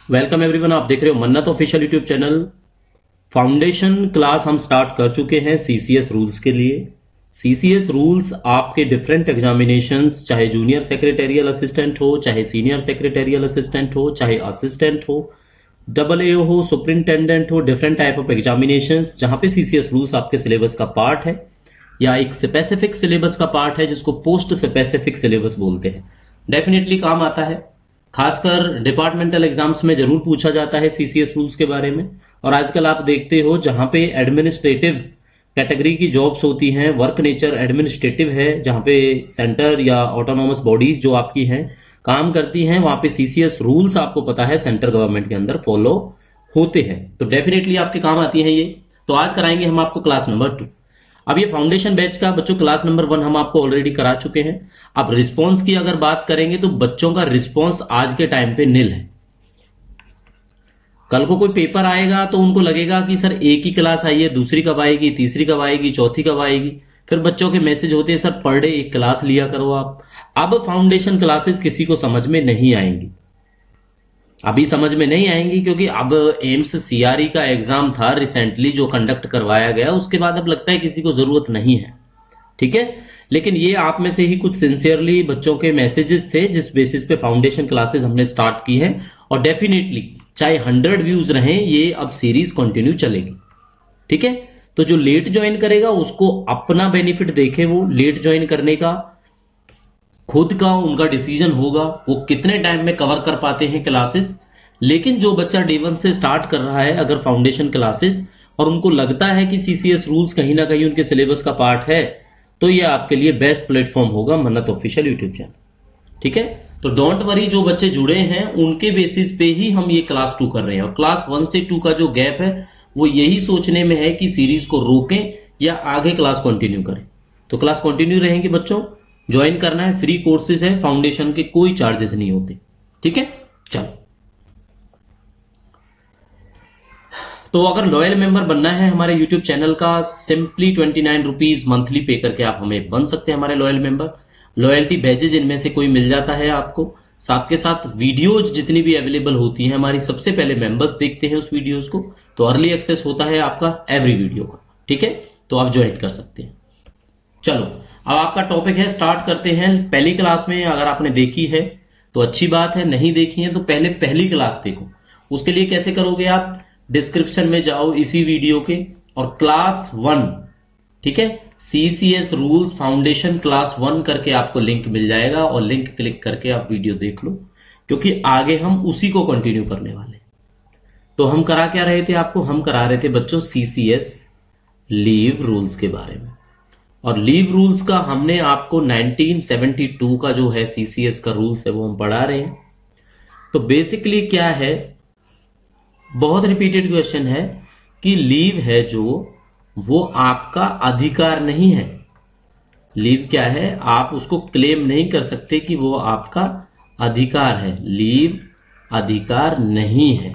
Welcome everyone, आप देख रहे हो मन्नत official YouTube channel. Foundation class हम स्टार्ट कर चुके हैं सीसीएस रूल्स के लिए। सीसीएस रूल्स आपके डिफरेंट एग्जामिनेशंस, चाहे जूनियर सेक्रेटेरियल असिस्टेंट हो, चाहे सीनियर सेक्रेटेरियल असिस्टेंट हो, चाहे असिस्टेंट हो, डबल ए हो, सुपरिंटेंडेंट हो, डिफरेंट टाइप ऑफ एग्जामिनेशंस जहां पे सीसीएस रूल्स आपके सिलेबस का पार्ट है या एक स्पेसिफिक सिलेबस का पार्ट है जिसको पोस्ट स्पेसिफिक सिलेबस बोलते हैं, डेफिनेटली काम आता है। खासकर डिपार्टमेंटल एग्जाम्स में जरूर पूछा जाता है सीसीएस रूल्स के बारे में। और आजकल आप देखते हो जहां पे एडमिनिस्ट्रेटिव कैटेगरी की जॉब्स होती हैं, वर्क नेचर एडमिनिस्ट्रेटिव है, जहां पे सेंटर या ऑटोनॉमस बॉडीज जो आपकी हैं काम करती हैं, वहां पे सीसीएस रूल्स आपको पता है सेंट्रल गवर्नमेंट के अंदर फॉलो होते हैं, तो डेफिनेटली आपके काम आती हैं ये। तो आज कराएंगे हम आपको क्लास नंबर 2। अब ये फाउंडेशन बैच का बच्चों क्लास नंबर 1 हम आपको ऑलरेडी करा चुके हैं। अब रिस्पांस की अगर बात करेंगे तो बच्चों का रिस्पांस आज के टाइम पे निल है। कल को कोई पेपर आएगा तो उनको लगेगा कि सर एक ही क्लास आई है, दूसरी कब आएगी, तीसरी कब आएगी, चौथी कब आएगी। फिर बच्चों के मैसेज होते हैं सर पर डे एक क्लास लिया करो आप। अब फाउंडेशन क्लासेस किसी को समझ में नहीं आएंगी, अभी समझ में नहीं आएंगी, क्योंकि अब एम्स सीआरई का एग्जाम था रिसेंटली जो कंडक्ट करवाया गया, उसके बाद अब लगता है किसी को जरूरत नहीं है। ठीक है, लेकिन ये आप में से ही कुछ सिंसियरली बच्चों के मैसेजेस थे जिस बेसिस पे फाउंडेशन क्लासेस हमने स्टार्ट की है। और डेफिनेटली चाहे 100 व्यूज रहें, ये अब सीरीज कंटिन्यू चलेगी। ठीक है, तो जो लेट ज्वाइन करेगा उसको अपना बेनिफिट देखे, वो लेट ज्वाइन करने का खुद का उनका डिसीजन होगा, वो कितने टाइम में कवर कर पाते हैं क्लासेस। लेकिन जो बच्चा डे 1 से स्टार्ट कर रहा है अगर फाउंडेशन क्लासेस और उनको लगता है कि सीसीएस रूल्स कहीं ना कहीं उनके सिलेबस का पार्ट है, तो ये आपके लिए बेस्ट प्लेटफॉर्म होगा मन्नत ऑफिशियल यूट्यूब चैनल। ठीक है, तो डोंट वरी, जो बच्चे जुड़े हैं उनके बेसिस पे ही हम ये क्लास 2 कर रहे हैं। और क्लास 1 से 2 का जो गैप है वो यही सोचने में है कि सीरीज को रोकें या आगे क्लास कंटिन्यू करें। तो क्लास कंटिन्यू रहेंगी बच्चों, ज्वाइन करना है, फ्री कोर्सेज है, फाउंडेशन के कोई चार्जेस नहीं होते। ठीक है, चलो। तो अगर लॉयल मेंबर बनना है हमारे यूट्यूब चैनल का, सिंपली 29 रुपीज मंथली पे करके आप हमें बन सकते हैं हमारे लॉयल मेंबर। लॉयल्टी बैजेज इनमें से कोई मिल जाता है आपको, साथ के साथ वीडियोज जितनी भी अवेलेबल होती हैं हमारी, सबसे पहले मेंबर्स देखते हैं उस वीडियोज को, तो अर्ली एक्सेस होता है आपका एवरी वीडियो का। ठीक है, तो आप ज्वाइन कर सकते हैं। चलो, अब आपका टॉपिक है, स्टार्ट करते हैं। पहली क्लास में अगर आपने देखी है तो अच्छी बात है, नहीं देखी है तो पहले पहली क्लास देखो। उसके लिए कैसे करोगे आप, डिस्क्रिप्शन में जाओ इसी वीडियो के और क्लास 1, ठीक है, सीसीएस रूल्स फाउंडेशन क्लास 1 करके आपको लिंक मिल जाएगा और लिंक क्लिक करके आप वीडियो देख लो, क्योंकि आगे हम उसी को कंटिन्यू करने वाले। तो हम करा क्या रहे थे आपको, हम करा रहे थे बच्चों सीसीएस लीव रूल्स के बारे में। और लीव रूल्स का हमने आपको 1972 का जो है सीसीएस का रूल्स है वो हम पढ़ा रहे हैं। तो बेसिकली क्या है, बहुत रिपीटेड क्वेश्चन है कि लीव है जो वो आपका अधिकार नहीं है। लीव क्या है, आप उसको क्लेम नहीं कर सकते कि वो आपका अधिकार है। लीव अधिकार नहीं है।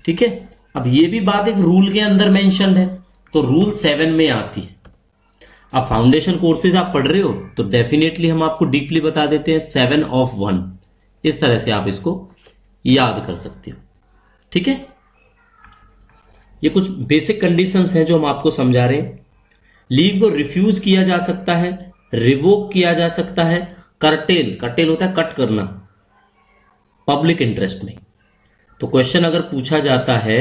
ठीक है, अब ये भी बात एक रूल के अंदर मेंशन है, तो रूल 7 में आती है। अब फाउंडेशन कोर्सेज आप पढ़ रहे हो तो डेफिनेटली हम आपको डीपली बता देते हैं 7 of 1, इस तरह से आप इसको याद कर सकते हो। ठीक है, ये कुछ बेसिक कंडीशंस हैं जो हम आपको समझा रहे हैं। लीव को रिफ्यूज किया जा सकता है, रिवोक किया जा सकता है, कर्टेल होता है कट करना, पब्लिक इंटरेस्ट में। तो क्वेश्चन अगर पूछा जाता है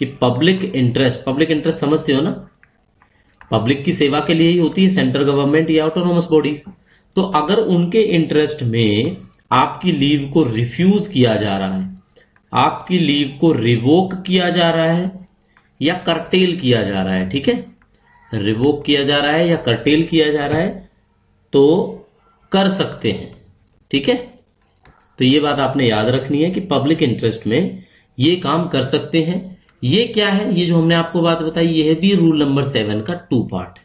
कि पब्लिक इंटरेस्ट समझते हो ना, पब्लिक की सेवा के लिए ही होती है सेंट्रल गवर्नमेंट या ऑटोनॉमस बॉडीज। तो अगर उनके इंटरेस्ट में आपकी लीव को रिफ्यूज किया जा रहा है, आपकी लीव को रिवोक किया जा रहा है या कर्टेल किया जा रहा है, ठीक है, रिवोक किया जा रहा है या कर्टेल किया जा रहा है, तो कर सकते हैं। ठीक है, तो ये बात आपने याद रखनी है कि पब्लिक इंटरेस्ट में ये काम कर सकते हैं। ये क्या है, ये जो हमने आपको बात बताई, ये है भी रूल नंबर 7 का 2 पार्ट है।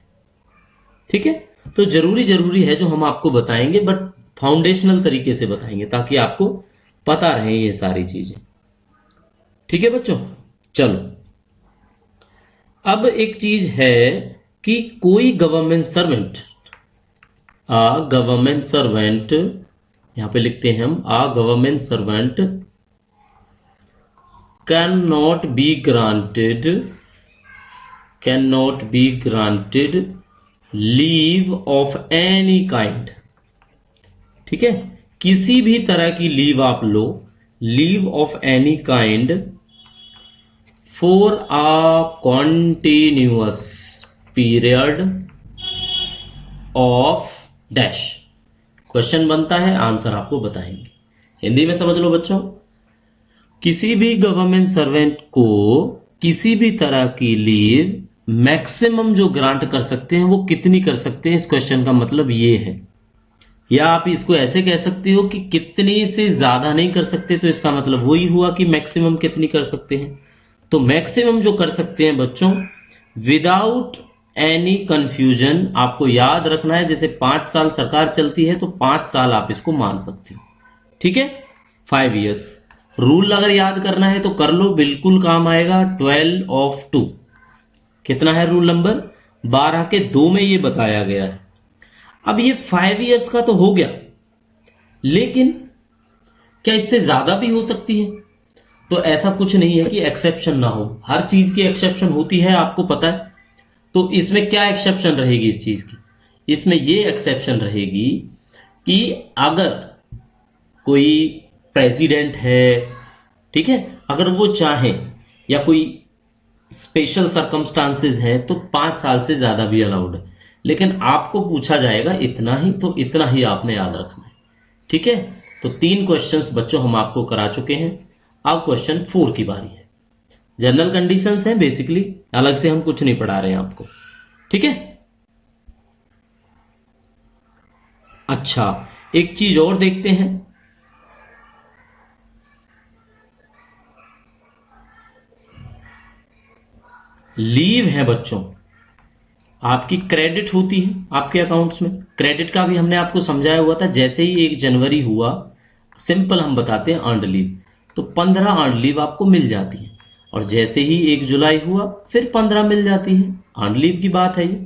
ठीक है, तो जरूरी है जो हम आपको बताएंगे, बट फाउंडेशनल तरीके से बताएंगे ताकि आपको पता रहे ये सारी चीजें। ठीक है बच्चों, चलो। अब एक चीज है कि कोई गवर्नमेंट सर्वेंट, यहां पे लिखते हैं हम, government servant cannot be granted leave of any kind। ठीक है, किसी भी तरह की लीव आप लो, leave of any kind for a continuous period of dash. Question बनता है, आंसर आपको बताएंगे। हिंदी में समझ लो बच्चों, किसी भी गवर्नमेंट सर्वेंट को किसी भी तरह की लीव मैक्सिमम जो ग्रांट कर सकते हैं वो कितनी कर सकते हैं, इस क्वेश्चन का मतलब ये है। या आप इसको ऐसे कह सकते हो कि कितनी से ज्यादा नहीं कर सकते, तो इसका मतलब वही हुआ कि मैक्सिमम कितनी कर सकते हैं। तो मैक्सिमम जो कर सकते हैं बच्चों, विदाउट एनी कंफ्यूजन, आपको याद रखना है, जैसे 5 साल सरकार चलती है तो 5 साल आप इसको मान सकते हो। ठीक है, 5 years। रूल अगर याद करना है तो कर लो, बिल्कुल काम आएगा। 12/2 कितना है, रूल नंबर 12 के 2 में ये बताया गया है। अब ये 5 years का तो हो गया, लेकिन क्या इससे ज्यादा भी हो सकती है? तो ऐसा कुछ नहीं है कि एक्सेप्शन ना हो, हर चीज की एक्सेप्शन होती है, आपको पता है। तो इसमें क्या एक्सेप्शन रहेगी इस चीज की? इसमें ये एक्सेप्शन रहेगी कि अगर कोई प्रेसिडेंट है, ठीक है, अगर वो चाहे या कोई स्पेशल सर्कमस्टांसेस हैं तो 5 साल से ज्यादा भी अलाउड है, लेकिन आपको पूछा जाएगा इतना ही, तो इतना ही आपने याद रखना है। ठीक है, तो 3 क्वेश्चंस बच्चों हम आपको करा चुके हैं। अब क्वेश्चन 4 की बारी है। जनरल कंडीशंस हैं बेसिकली, अलग से हम कुछ नहीं पढ़ा रहे हैं आपको। ठीक है, अच्छा एक चीज और देखते हैं। लीव है बच्चों, आपकी क्रेडिट होती है आपके अकाउंट्स में। क्रेडिट का भी हमने आपको समझाया हुआ था, जैसे ही 1 जनवरी हुआ, सिंपल हम बताते हैं अर्नड लीव, तो 15 अर्नड लीव आपको मिल जाती है। और जैसे ही 1 जुलाई हुआ फिर 15 मिल जाती है, अर्नड लीव की बात है ये।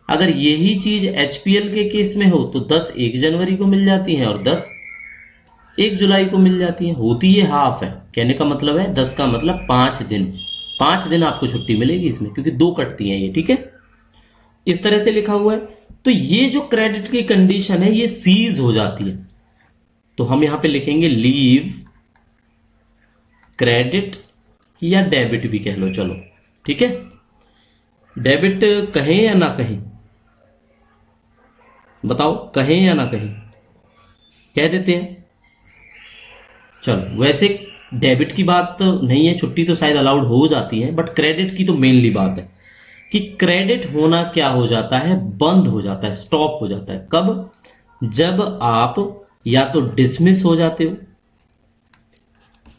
अगर यही चीज एचपीएल के केस में हो तो 10 1 जनवरी को मिल जाती है और 10 1 जुलाई को मिल जाती है। होती है हाफ है, कहने का मतलब है 10 का मतलब 5 दिन, 5 दिन आपको छुट्टी मिलेगी इसमें, क्योंकि 2 कटती हैं ये। ठीक है, इस तरह से लिखा हुआ है। तो ये जो क्रेडिट की कंडीशन है ये सीज हो जाती है, तो हम यहां पे लिखेंगे लीव क्रेडिट या डेबिट भी कह लो, चलो ठीक है। डेबिट कहें या ना कहें, बताओ, कहें या ना कहें? कह देते हैं, चलो। वैसे डेबिट की बात तो नहीं है, छुट्टी तो शायद अलाउड हो जाती है, बट क्रेडिट की तो मेनली बात है कि क्रेडिट होना क्या हो जाता है, बंद हो जाता है, स्टॉप हो जाता है। कब? जब आप या तो डिसमिस हो जाते हो,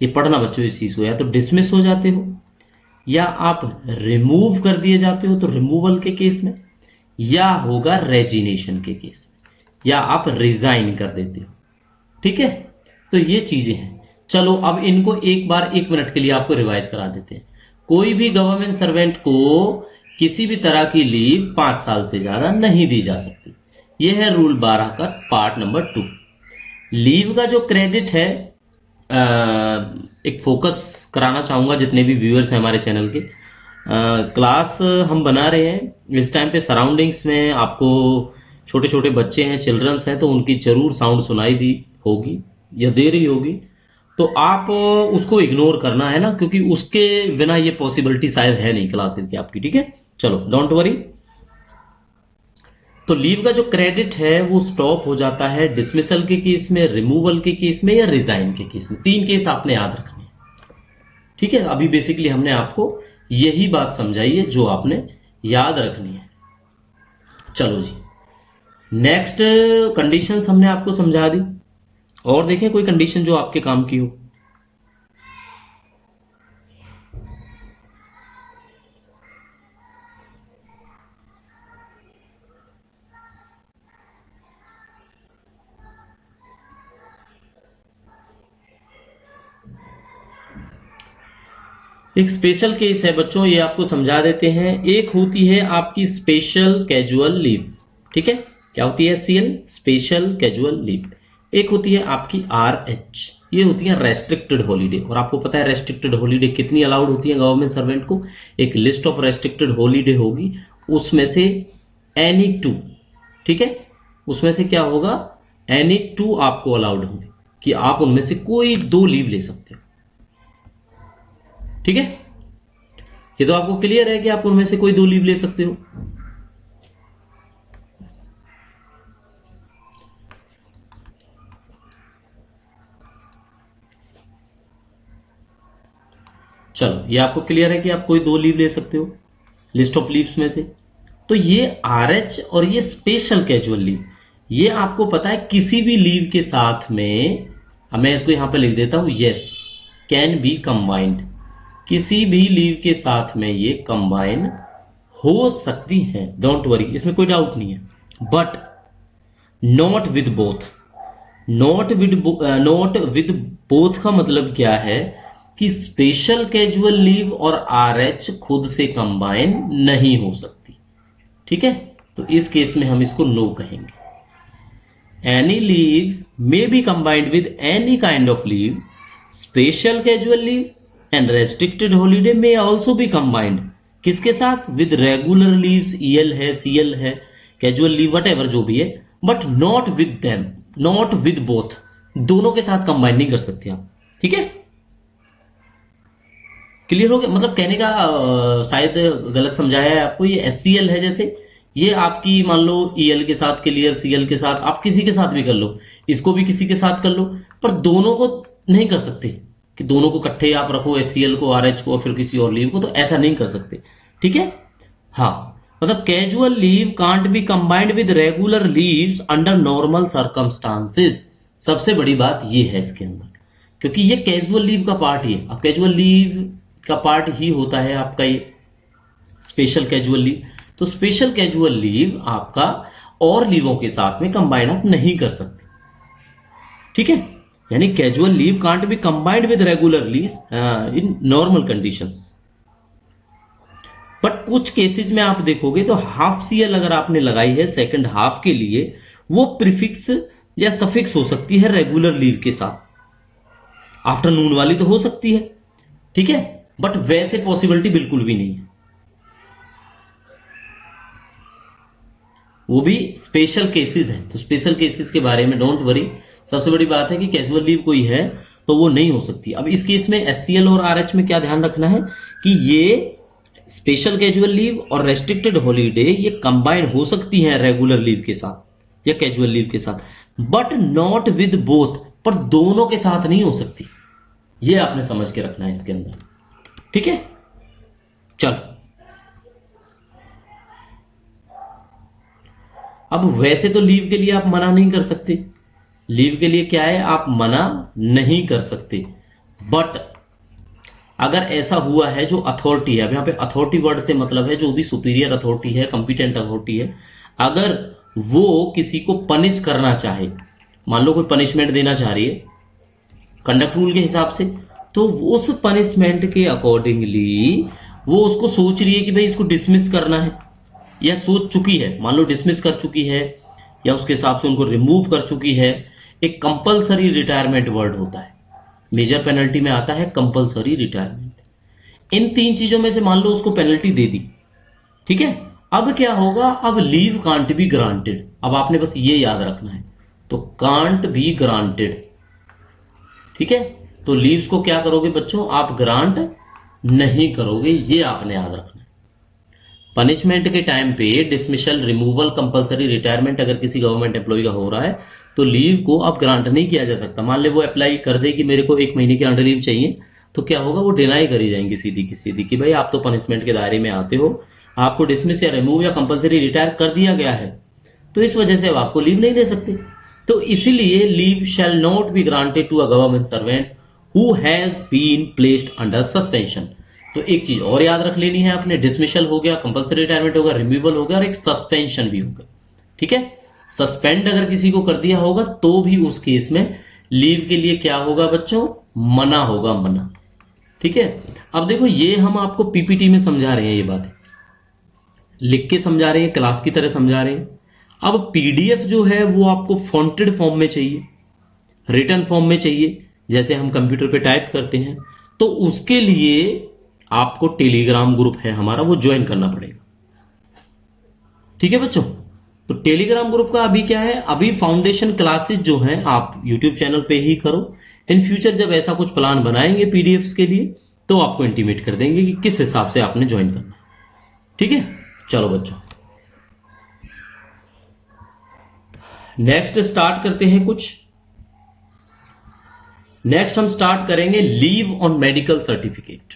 ये पढ़ना बच्चों इस चीज को, या तो डिसमिस हो जाते हो, या आप रिमूव कर दिए जाते हो तो रिमूवल के केस में, या होगा रेजिग्नेशन के केस में, या आप रिजाइन कर देते हो। ठीक है, तो ये चीजें हैं। चलो अब इनको एक बार 1 मिनट के लिए आपको रिवाइज करा देते हैं। कोई भी गवर्नमेंट सर्वेंट को किसी भी तरह की लीव 5 साल से ज्यादा नहीं दी जा सकती। यह है रूल 12 का पार्ट नंबर 2। लीव का जो क्रेडिट है, एक फोकस कराना चाहूंगा जितने भी व्यूअर्स हैं हमारे चैनल के। क्लास हम बना रहे हैं इस टाइम पे, सराउंडिंग्स में आपको छोटे छोटे बच्चे हैं, चिल्ड्रंस हैं, तो उनकी जरूर साउंड सुनाई दी होगी या दे रही होगी, तो आप उसको इग्नोर करना है ना, क्योंकि उसके बिना ये पॉसिबिलिटी शायद है नहीं क्लासेस की आपकी। ठीक है, चलो डोंट वरी। तो लीव का जो क्रेडिट है वो स्टॉप हो जाता है डिसमिसल के केस में, रिमूवल के केस में, या रिजाइन के केस में। 3 केस आपने याद रखने। ठीक है, अभी बेसिकली हमने आपको यही बात समझाई है जो आपने याद रखनी है। चलो जी, नेक्स्ट कंडीशंस हमने आपको समझा दी, और देखें कोई कंडीशन जो आपके काम की हो। एक स्पेशल केस है बच्चों, ये आपको समझा देते हैं। एक होती है आपकी स्पेशल कैजुअल लीव, ठीक है, क्या होती है? CL, special casual leave. एक होती है आपकी आरएच, ये होती है रेस्ट्रिक्टेड हॉलीडे। और आपको पता है रेस्ट्रिक्टेड हॉलीडे कितनी अलाउड होती है गवर्नमेंट सर्वेंट को? एक लिस्ट ऑफ रेस्ट्रिक्टेड हॉलीडे होगी, उसमें से एनी टू, ठीक है, उसमें से क्या होगा, एनी टू आपको अलाउड होंगे कि आप उनमें से कोई 2 लीव ले सकते हो। ठीक है, ये तो आपको क्लियर है कि आप उनमें से कोई 2 लीव ले सकते हो। चलो, ये आपको क्लियर है कि आप कोई 2 लीव ले सकते हो लिस्ट ऑफ लीव्स में से। तो ये RH और ये स्पेशल कैजुअल लीव, ये आपको पता है किसी भी लीव के साथ में, अब मैं इसको यहां पे लिख देता हूं, यस, कैन बी कंबाइंड, किसी भी लीव के साथ में ये कंबाइन हो सकती है, डोंट वरी, इसमें कोई डाउट नहीं है। But not with both, not with both का मतलब क्या है कि स्पेशल कैजुअल लीव और RH खुद से कंबाइन नहीं हो सकती। ठीक है, तो इस केस में हम इसको नो कहेंगे। Any leave may be combined with any kind of leave, special casual leave and restricted holiday में ऑल्सो बी कंबाइंड, किसके साथ? विद रेगुलर लीव्स, EL है, CL है, कैजुअल लीव वट एवर जो भी है, but not with them, not with both, दोनों के साथ कंबाइन नहीं कर सकते आप। ठीक है, क्लियर हो गया? मतलब कहने का शायद गलत समझाया है आपको। ये SCL है, जैसे ये आपकी मान लो EL के साथ क्लियर, CL के साथ, आप किसी के साथ भी कर लो, इसको भी किसी के साथ कर लो, पर दोनों को नहीं कर सकते कि दोनों को इकट्ठे आप रखो, SCL को, RH को, फिर किसी और लीव को, तो ऐसा नहीं कर सकते। ठीक है, हाँ, मतलब casual leave can't be combined with regular leaves under normal circumstances. सबसे बड़ी बात ये है इसके अंदर, क्योंकि ये कैजुअल लीव का पार्ट ही है। अब कैजुअल लीव का पार्ट ही होता है आपका ये स्पेशल कैजुअल लीव। तो स्पेशल कैजुअल लीव आपका और लीवों के साथ में कंबाइन आप नहीं कर सकते। ठीक है, यानी casual leave can't be combined with regular leave in normal conditions. But कुछ केसेज में आप देखोगे तो हाफ CL अगर आपने लगाई है सेकंड हाफ के लिए, वो प्रीफिक्स या सफिक्स हो सकती है रेगुलर लीव के साथ। आफ्टरनून वाली तो हो सकती है, ठीक है, बट वैसे पॉसिबिलिटी बिल्कुल भी नहीं है। वो भी स्पेशल केसेस है, तो स्पेशल केसेस के बारे में डोंट वरी। सबसे बड़ी बात है कि कैजुअल लीव कोई है तो वो नहीं हो सकती। अब इस केस में SCL और RH में क्या ध्यान रखना है कि ये स्पेशल कैजुअल लीव और रेस्ट्रिक्टेड हॉलीडे ये कंबाइन हो सकती हैं रेगुलर लीव के साथ या कैजुअल लीव के साथ, बट नॉट विद बोथ, पर दोनों के साथ नहीं हो सकती। ये आपने समझ के रखना है इसके अंदर। ठीक है, चलो, अब वैसे तो लीव के लिए आप मना नहीं कर सकते, लीव के लिए क्या है, आप मना नहीं कर सकते। बट अगर ऐसा हुआ है, जो अथॉरिटी है, अब यहां पे अथॉरिटी वर्ड से मतलब है जो भी सुपीरियर अथॉरिटी है, कंपिटेंट अथॉरिटी है, अगर वो किसी को पनिश करना चाहे, मान लो कोई पनिशमेंट देना चाह रही है कंडक्ट रूल के हिसाब से, तो उस पनिशमेंट के अकॉर्डिंगली वो उसको सोच रही है कि भाई इसको डिसमिस करना है, या सोच चुकी है, मान लो डिसमिस कर चुकी है, या उसके हिसाब से उनको रिमूव कर चुकी है। एक कंपलसरी रिटायरमेंट वर्ड होता है, मेजर पेनल्टी में आता है कंपलसरी रिटायरमेंट। इन 3 चीजों में से मान लो उसको पेनल्टी दे दी, ठीक है, अब क्या होगा, अब लीव कांट बी ग्रांटेड। अब आपने बस ये याद रखना है, तो कांट बी ग्रांटेड, ठीक है, तो लीव्स को क्या करोगे बच्चों, आप ग्रांट नहीं करोगे, ये आपने याद रखना है। पनिशमेंट के टाइम पे डिसमिशल, रिमूवल, कंपलसरी रिटायरमेंट अगर किसी गवर्नमेंट एम्प्लॉय का हो रहा है तो लीव को अब ग्रांट नहीं किया जा सकता। मान ले वो अप्लाई कर दे कि मेरे को 1 महीने के अंडर लीव चाहिए, तो क्या होगा, वो डिनाई करी जाएंगी सीधी की सीधी कि भाई आप तो पनिशमेंट के दायरे में आते हो, आपको डिसमिस या रिमूव या कंपलसरी रिटायर कर दिया गया है, तो इस वजह से अब आपको लीव नहीं दे सकते। तो इसीलिए leave shall not be granted to a government servant who has been placed under suspension. तो एक चीज और याद रख लेनी है आपने, डिसमिशल हो गया, कंपलसरी रिटायरमेंट होगा, रिमूवल हो गया, और एक सस्पेंशन भी होगा। ठीक है, सस्पेंड अगर किसी को कर दिया होगा तो भी उस केस में लीव के लिए क्या होगा बच्चों, मना होगा, मना। ठीक है, अब देखो ये हम आपको पीपीटी में समझा रहे हैं, ये बातें लिख के समझा रहे हैं, क्लास की तरह समझा रहे हैं। अब PDF जो है वो आपको फॉन्टेड फॉर्म में चाहिए, रिटन फॉर्म में चाहिए, जैसे हम कंप्यूटर पे टाइप करते हैं, तो उसके लिए आपको टेलीग्राम ग्रुप है हमारा, वो ज्वाइन करना पड़ेगा। ठीक है बच्चों, तो टेलीग्राम ग्रुप का अभी क्या है, अभी फाउंडेशन क्लासेस जो हैं आप यूट्यूब चैनल पे ही करो। इन फ्यूचर जब ऐसा कुछ प्लान बनाएंगे पीडीएफ्स के लिए तो आपको इंटीमेट कर देंगे कि किस हिसाब से आपने ज्वाइन करना है। ठीक है, चलो बच्चों नेक्स्ट स्टार्ट करते हैं कुछ। नेक्स्ट हम स्टार्ट करेंगे लीव ऑन मेडिकल सर्टिफिकेट।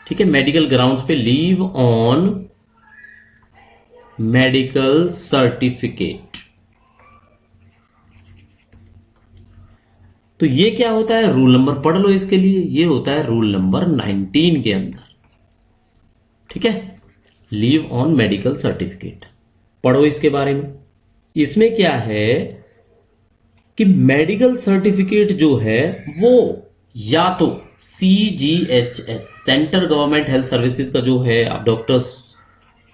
ठीक है, मेडिकल ग्राउंड्स पे लीव ऑन मेडिकल सर्टिफिकेट। तो ये क्या होता है, रूल नंबर पढ़ लो इसके लिए, ये होता है रूल नंबर 19 के अंदर। ठीक है, लीव ऑन मेडिकल सर्टिफिकेट पढ़ो इसके बारे में। इसमें क्या है कि मेडिकल सर्टिफिकेट जो है वो या तो CGHS central government health services का जो है आप डॉक्टर्स,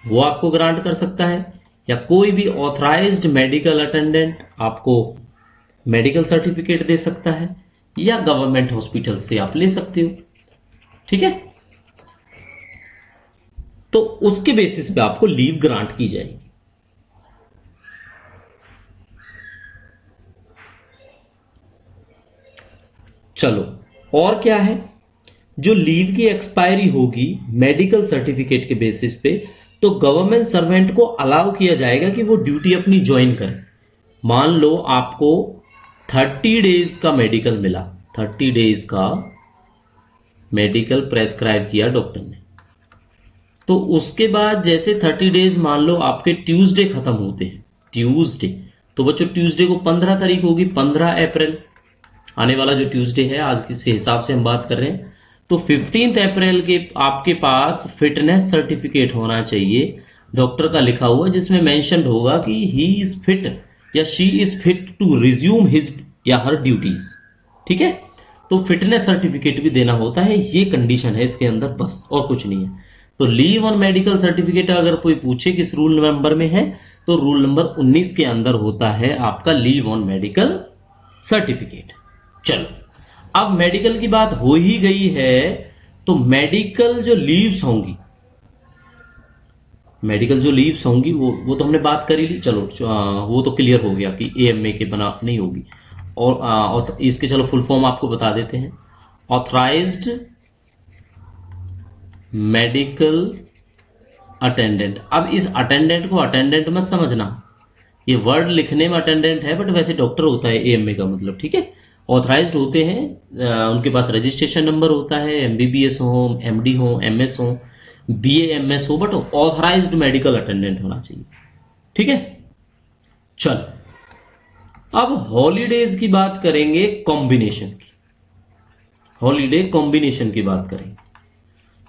वो आपको ग्रांट कर सकता है, या कोई भी ऑथराइज्ड मेडिकल अटेंडेंट आपको मेडिकल सर्टिफिकेट दे सकता है, या गवर्नमेंट हॉस्पिटल से आप ले सकते हो। ठीक है, तो उसके बेसिस पे आपको लीव ग्रांट की जाएगी। चलो, और क्या है, जो लीव की एक्सपायरी होगी मेडिकल सर्टिफिकेट के बेसिस पे, तो गवर्नमेंट सर्वेंट को अलाउ किया जाएगा कि वो ड्यूटी अपनी ज्वाइन करें। मान लो आपको 30 डेज का मेडिकल मिला, 30 डेज का मेडिकल प्रेस्क्राइब किया डॉक्टर ने, तो उसके बाद जैसे 30 डेज मान लो आपके ट्यूसडे खत्म होते हैं, ट्यूसडे, तो बच्चों ट्यूसडे को 15 तारीख होगी, 15 अप्रैल आने वाला जो ट्यूसडे है, आज के हिसाब से हम बात कर रहे हैं, तो 15 अप्रैल के आपके पास फिटनेस सर्टिफिकेट होना चाहिए डॉक्टर का लिखा हुआ, जिसमें मेंशन्ड होगा कि ही इज फिट या she is fit to resume his या हर ड्यूटीज। ठीक है, तो फिटनेस सर्टिफिकेट भी देना होता है, ये कंडीशन है इसके अंदर, बस और कुछ नहीं है। तो लीव ऑन मेडिकल सर्टिफिकेट अगर कोई पूछे किस रूल नंबर में है, तो रूल नंबर 19 के अंदर होता है आपका लीव ऑन मेडिकल सर्टिफिकेट। चलो, अब मेडिकल की बात हो ही गई है, तो मेडिकल जो लीव्स होंगी, मेडिकल जो लीव्स होंगी वो तो हमने बात कर ही ली। चलो वो तो क्लियर हो गया कि AMA के बना नहीं होगी। और इसके चलो फुल फॉर्म आपको बता देते हैं, ऑथराइज्ड मेडिकल अटेंडेंट। अब इस अटेंडेंट को अटेंडेंट मत समझना, ये वर्ड लिखने में अटेंडेंट है, बट वैसे डॉक्टर होता है AMA का मतलब। ठीक है, ऑथराइज्ड होते हैं, उनके पास रजिस्ट्रेशन नंबर होता है, MBBS हो, MD हो, MS हो, BA MS हो, बट ऑथराइज्ड मेडिकल अटेंडेंट होना चाहिए। ठीक है, चल अब हॉलीडेज की बात करेंगे, कॉम्बिनेशन की, हॉलीडे कॉम्बिनेशन की बात करेंगे।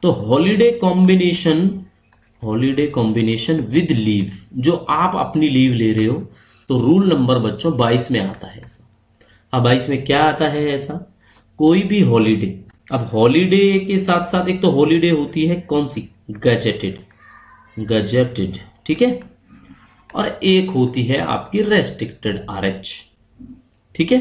तो हॉलीडे कॉम्बिनेशन विद लीव, जो आप अपनी लीव ले रहे हो, तो रूल नंबर बच्चों 22 में आता है ऐसा। अब 22 में क्या आता है ऐसा, कोई भी हॉलीडे, अब हॉलीडे के साथ साथ एक तो हॉलीडे होती है कौन सी, गजेटेड, ठीक है, और एक होती है आपकी रेस्ट्रिक्टेड RH। ठीक है,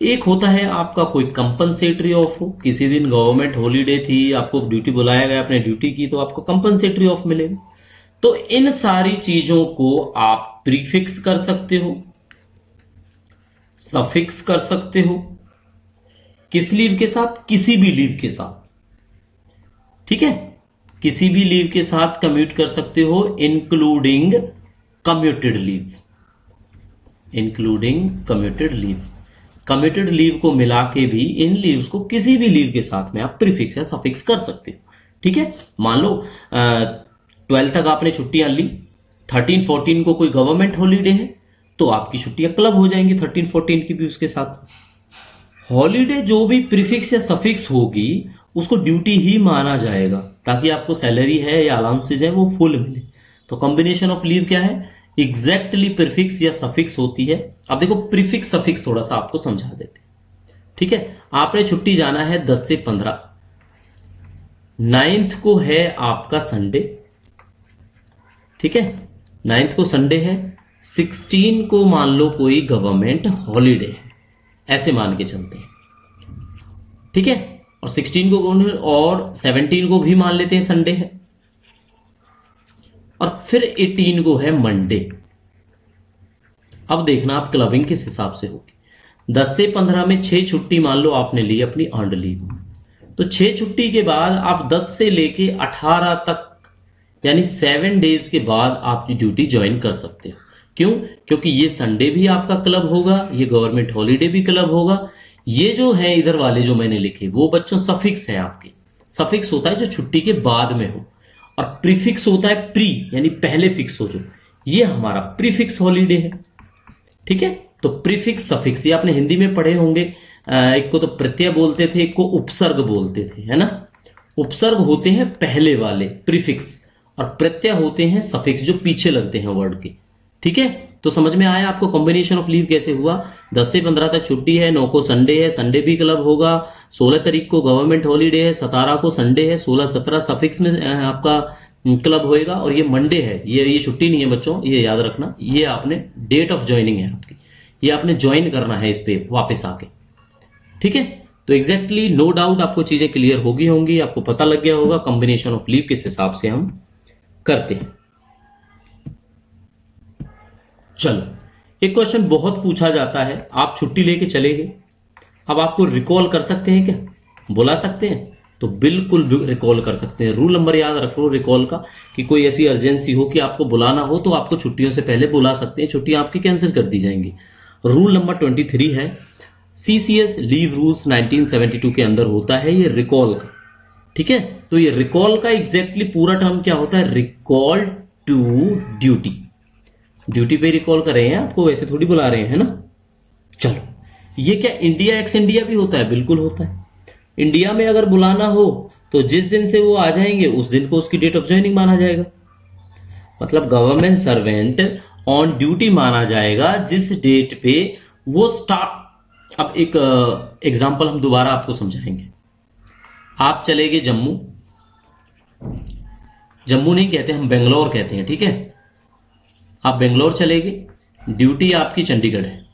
एक होता है आपका कोई कंपनसेटरी ऑफ हो, किसी दिन गवर्नमेंट हॉलीडे थी, आपको ड्यूटी बुलाया गया, आपने ड्यूटी की, तो आपको कंपनसेटरी ऑफ मिलेगा। तो इन सारी चीजों को आप प्रीफिक्स कर सकते हो, सफिक्स कर सकते हो, किस लीव के साथ, किसी भी लीव के साथ। ठीक है, किसी भी लीव के साथ कम्यूट कर सकते हो, including commuted leave, including commuted leave. Commuted leave को मिला के भी इन लीव्स को किसी भी लीव के साथ में आप प्रीफिक्स या सफिक्स कर सकते हो। ठीक है, मान लो 12 तक आपने छुट्टियां ली, 13-14 को कोई गवर्नमेंट हॉलीडे है, तो आपकी छुट्टियां क्लब हो जाएंगी 13-14 की भी उसके साथ। हॉलीडे जो भी प्रीफिक्स या सफिक्स होगी उसको ड्यूटी ही माना जाएगा, ताकि आपको सैलरी है या अलाउंसेज है वो फुल मिले। तो कॉम्बिनेशन ऑफ लीव क्या है, एग्जैक्टली प्रीफिक्स या सफिक्स होती है। अब देखो प्रीफिक्स सफिक्स थोड़ा सा आपको समझा देते। ठीक है, आपने छुट्टी जाना है 10 से 15, 9th को है आपका संडे। ठीक है, 9th को संडे है, 16 को मान लो कोई गवर्नमेंट हॉलीडे है। ऐसे मान के चलते हैं, ठीक है। और 16 को और 17 को भी मान लेते हैं संडे है, और फिर 18 को है मंडे। अब देखना आप क्लबिंग किस हिसाब से होगी। 10 से 15 में 6 छुट्टी मान लो आपने ली अपनी अर्नड लीव, तो 6 छुट्टी के बाद आप 10 से लेके 18 तक यानी 7 डेज के बाद आपकी ड्यूटी ज्वाइन कर सकते हो। क्यों? क्योंकि ये संडे भी आपका क्लब होगा, ये गवर्नमेंट हॉलीडे भी क्लब होगा। ये जो है इधर वाले जो मैंने लिखे वो बच्चों सफिक्स है आपके। सफिक्स होता है जो छुट्टी के बाद में हो, और प्रीफिक्स होता है प्री यानी पहले फिक्स हो जो। ये हमारा प्रीफिक्स हॉलीडे है, ठीक है। तो प्रीफिक्स सफिक्स ये आपने हिंदी में पढ़े होंगे। एक को तो प्रत्यय बोलते थे, एक को उपसर्ग बोलते थे, है ना। उपसर्ग होते हैं पहले वाले प्रीफिक्स, और प्रत्यय होते हैं सफिक्स जो पीछे लगते हैं वर्ड के, ठीक है। तो समझ में आया आपको कॉम्बिनेशन ऑफ लीव कैसे हुआ। 10 से 15 तक छुट्टी है, 9 को संडे है, संडे भी क्लब होगा, 16 तारीख को गवर्नमेंट हॉलीडे है, 17 को संडे है, 16-17 सफिक्स में आपका क्लब होएगा, और ये मंडे है। ये छुट्टी नहीं है बच्चों, ये याद रखना, ये आपने डेट ऑफ ज्वाइनिंग है आपकी, ये आपने ज्वाइन करना है इस पे वापस आके, ठीक है। तो एग्जैक्टली नो डाउट आपको चीजें क्लियर होंगी, आपको पता लग गया होगा कॉम्बिनेशन ऑफ लीव किस हिसाब से हम करते हैं। चलो, एक क्वेश्चन बहुत पूछा जाता है, आप छुट्टी लेके चले गए, अब आपको रिकॉल कर सकते हैं क्या, बुला सकते हैं? तो बिल्कुल रिकॉल कर सकते हैं। रूल नंबर याद रखो रिकॉल का, कि कोई ऐसी अर्जेंसी हो कि आपको बुलाना हो तो आपको छुट्टियों से पहले बुला सकते हैं, छुट्टियां आपकी कैंसिल कर दी जाएंगी। रूल नंबर 23 है, सीसीएस लीव रूल्स 1972 के अंदर होता है ये रिकॉल का, ठीक है। तो ये रिकॉल का एग्जैक्टली पूरा टर्म क्या होता है, रिकॉल टू ड्यूटी। ड्यूटी पे रिकॉल कर रहे हैं आपको, वैसे थोड़ी बुला रहे हैं, है ना। चलो, ये क्या इंडिया एक्स इंडिया भी होता है? बिल्कुल होता है। इंडिया में अगर बुलाना हो तो जिस दिन से वो आ जाएंगे उस दिन को उसकी डेट ऑफ ज्वाइनिंग माना जाएगा। मतलब गवर्नमेंट सर्वेंट ऑन ड्यूटी माना जाएगा जिस डेट पे वो स्टार्ट। अब एक एग्जांपल हम दोबारा आपको समझाएंगे। आप चले गए जम्मू, जम्मू नहीं कहते हम बेंगलोर कहते हैं, ठीक है। आप बेंगलोर चले गए, ड्यूटी आपकी चंडीगढ़ है।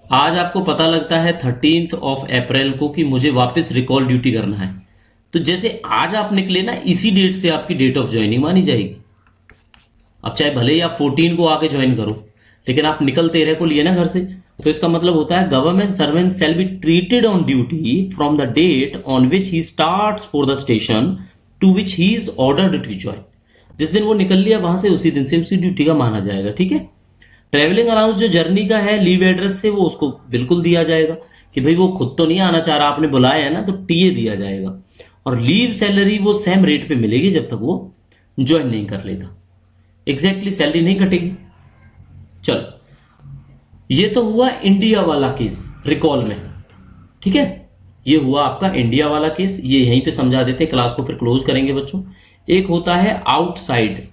आज आपको पता लगता है 13 अप्रैल को कि मुझे वापस रिकॉल ड्यूटी करना है, तो जैसे आज आप निकले ना, इसी डेट से आपकी डेट ऑफ ज्वाइनिंग मानी जाएगी। अब चाहे भले ही आप 14 को आके ज्वाइन करो, लेकिन आप निकल 13 को लिए ना घर से, तो इसका मतलब होता है government servant shall be treated on duty from the date on which he starts for the station to which he is ordered to join. जिस दिन वो निकल लिया वहां से, उसी दिन से उसी ड्यूटी का माना जाएगा, ठीक है। ट्रेवलिंग अलाउंस जो जर्नी का है लीव एड्रेस से, वो उसको बिल्कुल दिया जाएगा कि भाई वो खुद तो नहीं आना चाह रहा, आपने बुलाया है ना, तो टीए दिया जाएगा। और लीव सैलरी वो सेम रेट पे मिलेगी जब तक वो ज्वाइन नहीं कर लेता, एग्जैक्टली सैलरी नहीं कटेगी। चलो, ये तो हुआ इंडिया वाला केस रिकॉल में, ठीक है। ये हुआ आपका इंडिया वाला केस, ये यहीं पे समझा देते हैं, क्लास को फिर क्लोज करेंगे बच्चों। एक होता है आउटसाइड,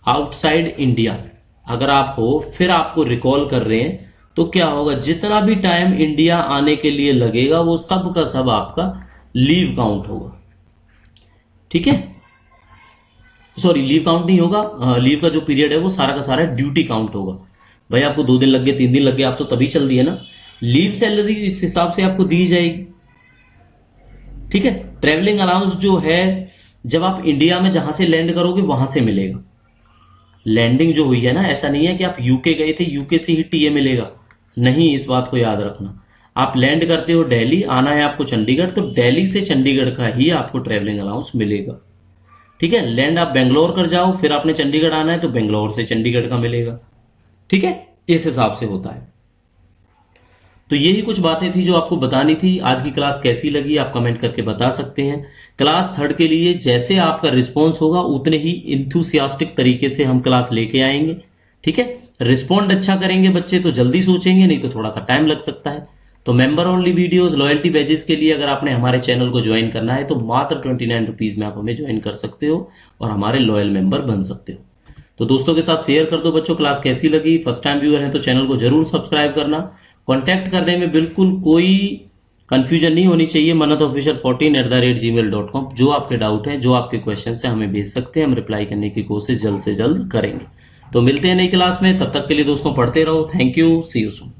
आउटसाइड इंडिया। अगर आप हो फिर आपको रिकॉल कर रहे हैं तो क्या होगा, जितना भी टाइम इंडिया आने के लिए लगेगा वो सब का सब आपका लीव काउंट होगा, ठीक है। सॉरी, लीव काउंट नहीं होगा, लीव का जो पीरियड है वो सारा का सारा ड्यूटी काउंट होगा। भाई आपको 2 दिन लग गए, 3 दिन लग गए, आप तो तभी चल दिए ना, लीव सैलरी इस हिसाब से आपको दी जाएगी, ठीक है। ट्रेवलिंग अलाउंस जो है जब आप इंडिया में जहां से लैंड करोगे वहां से मिलेगा। लैंडिंग जो हुई है ना, ऐसा नहीं है कि आप यूके गए थे यूके से ही टीए मिलेगा, नहीं, इस बात को याद रखना। आप लैंड करते हो दिल्ली, आना है आपको चंडीगढ़, तो दिल्ली से चंडीगढ़ का ही आपको ट्रेवलिंग अलाउंस मिलेगा, ठीक है। लैंड आप बेंगलोर कर जाओ, फिर आपने चंडीगढ़ आना है तो बेंगलोर से चंडीगढ़ का मिलेगा, ठीक है। इस हिसाब से होता है। तो यही कुछ बातें थी जो आपको बतानी थी। आज की क्लास कैसी लगी आप कमेंट करके बता सकते हैं। क्लास 3rd के लिए जैसे आपका रिस्पॉन्स होगा उतने ही इंथुसियास्टिक तरीके से हम क्लास लेके आएंगे, ठीक है। रिस्पॉन्ड अच्छा करेंगे बच्चे तो जल्दी सोचेंगे, नहीं तो थोड़ा सा टाइम लग सकता है। तो member only videos, loyalty badges के लिए अगर आपने हमारे चैनल को ज्वाइन करना है तो मात्र 29 रुपीज में आप हमें ज्वाइन कर सकते हो और हमारे लॉयल मेंबर बन सकते हो। तो दोस्तों के साथ शेयर कर दो बच्चों। क्लास कैसी लगी? फर्स्ट टाइम व्यूअर है तो चैनल को जरूर सब्सक्राइब करना। कॉन्टैक्ट करने में बिल्कुल कोई कंफ्यूजन नहीं होनी चाहिए। manatofficial14@gmail.com। जो आपके डाउट है, जो आपके क्वेश्चन है, हमें भेज सकते हैं, हम रिप्लाई करने की कोशिश जल्द से जल्द करेंगे। तो मिलते हैं नई क्लास में, तब तक के लिए दोस्तों पढ़ते रहो। Thank you, see you soon.